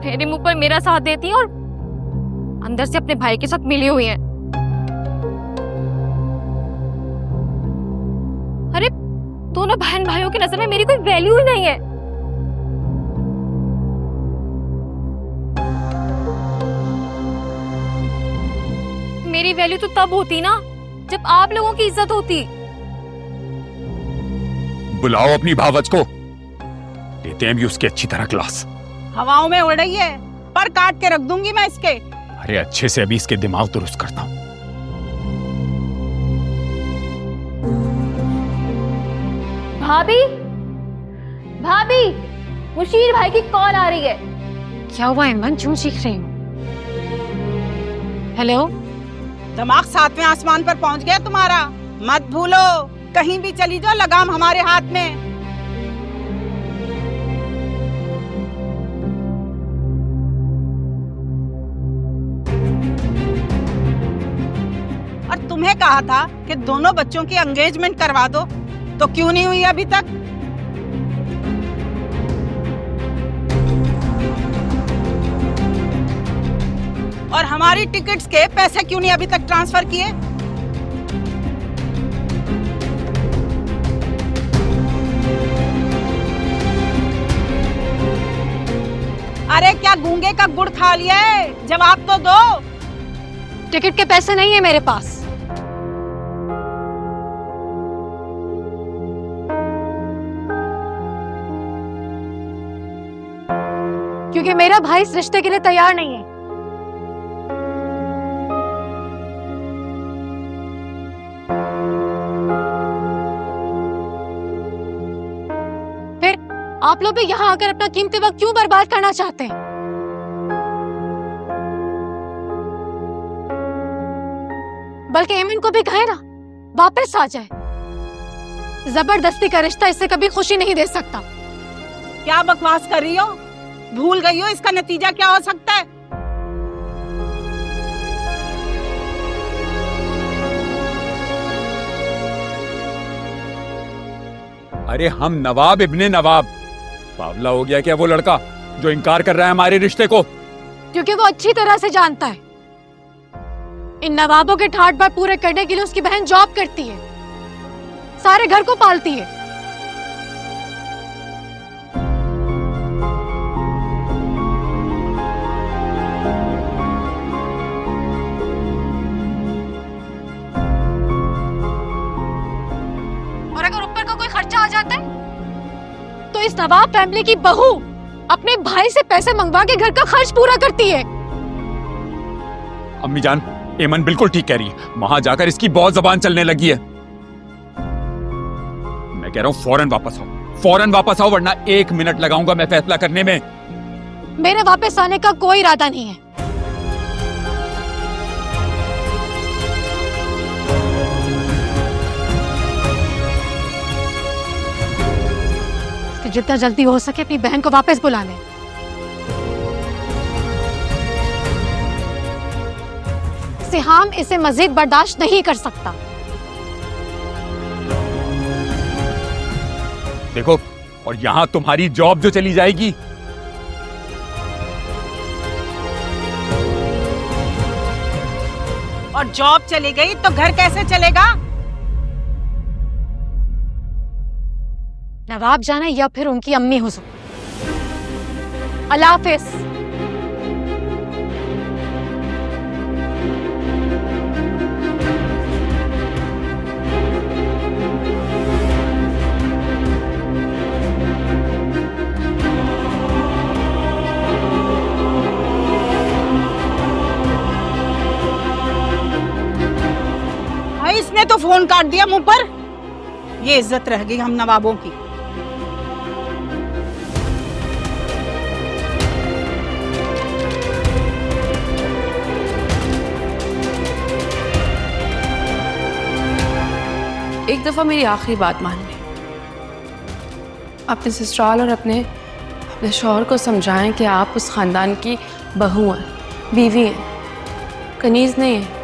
मेरे मुंह पर मेरा साथ देती हैं और अंदर से अपने भाई के साथ मिली हुई हैं। अरे दोनों बहन भाइयों की नजर में मेरी कोई वैल्यू ही नहीं है। मेरी वैल्यू तो तब होती ना जब आप लोगों की इज्जत होती। बुलाओ अपनी भावच को, देते हैं भी उसके अच्छी तरह क्लास। हवाओं में उड़ रही है, पर काट के रख दूंगी मैं इसके। अरे अच्छे से अभी इसके दिमाग दुरुस्त करता हूं। भाभी, भाभी, मुशीर भाई की कॉल आ रही है। क्या हुआ इमन, क्यों चीख रही हो? हेलो, दिमाग 7वें आसमान पर पहुंच गया तुम्हारा। मत भूलो, कहीं भी चली जाओ लगाम हमारे हाथ में। और तुम्हें कहा था कि दोनों बच्चों की एंगेजमेंट करवा दो, तो क्यों नहीं हुई अभी तक? और हमारी टिकट्स के पैसे क्यों नहीं अभी तक ट्रांसफर किए? अरे क्या गूंगे का गुड़ खा लिया है? जवाब तो दो। टिकट के पैसे नहीं है मेरे पास। क्योंकि मेरा भाई इस रिश्ते के लिए तैयार नहीं है। फिर आप लोग भी यहाँ आकर अपना कीमती वक्त क्यों बर्बाद करना चाहते हैं? बल्कि एमिन को भी कहे ना, वापस आ जाए। जबरदस्ती का रिश्ता इससे कभी खुशी नहीं दे सकता। क्या बकवास कर रही हो? भूल गई हो इसका नतीजा क्या हो सकता है? अरे हम नवाब इब्ने नवाब। बावला हो गया क्या वो लड़का जो इनकार कर रहा है हमारे रिश्ते को? क्योंकि वो अच्छी तरह से जानता है इन नवाबों के ठाट बाट पूरे करने के लिए उसकी बहन जॉब करती है, सारे घर को पालती है। और अगर ऊपर का कोई खर्चा आ जाता है तो इस नवाब फैमिली की बहू अपने भाई से पैसे मंगवा के घर का खर्च पूरा करती है। अम्मी जान, एमन बिल्कुल ठीक कह रही है। वहां जाकर इसकी बहुत जबान चलने लगी है। मैं कह रहा हूं फौरन वापस आओ, फौरन वापस आओ, वरना 1 मिनट लगाऊंगा मैं फैसला करने में। मेरे वापस आने का कोई इरादा नहीं है। जितना जल्दी हो सके अपनी बहन को वापस बुला ले। सिहाम इसे मजीद बर्दाश्त नहीं कर सकता। देखो, और यहां तुम्हारी जॉब जो चली जाएगी। और जॉब चली गई तो घर कैसे चलेगा? नवाब जाना या फिर उनकी अम्मी हुजूर। अल्लाह हाफिज। भाई इसने तो फोन काट दिया मुंह पर। ये इज्जत रह गई हम नवाबों की। एक दफ़ा मेरी आखिरी बात मान लें। अपने ससुराल और अपने शौहर को समझाएं कि आप उस ख़ानदान की बहू हैं, बीवी हैं, कनीज़ नहीं हैं।